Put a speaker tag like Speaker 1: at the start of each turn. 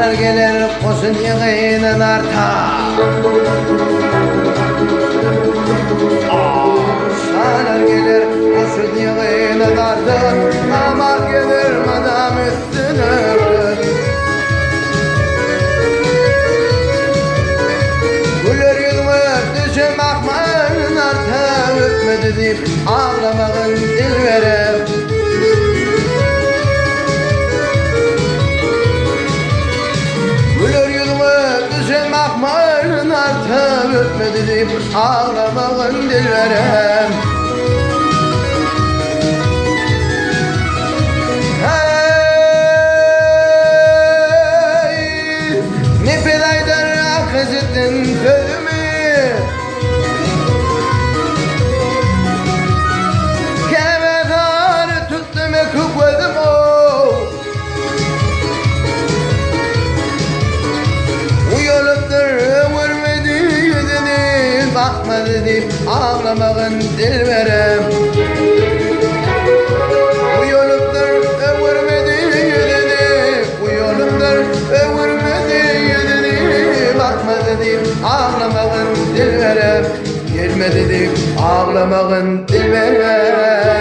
Speaker 1: Şalar gelir koşun yığının artar. Şalar gelir koşun yığının artar. Ama gelir madam üstüne örtür. Güler yüzüme düşün bakmayın artar. Öpmedi deyip ağlamakın dil verir. Bakmayın artık öpmedi deyip ağlamakın dil verem. Hey, ne pedaydır akıcıdın köyümü. Kemedarı tuttum kukvedim o. Bakmadı deyip ağlamakın dil verem. Bu yolumdur ömürmedi yedini. Bu yolumdur ömürmedi yedini. Bakmadı deyip ağlamakın dil verem. Gelmedi deyip ağlamakın dil verem.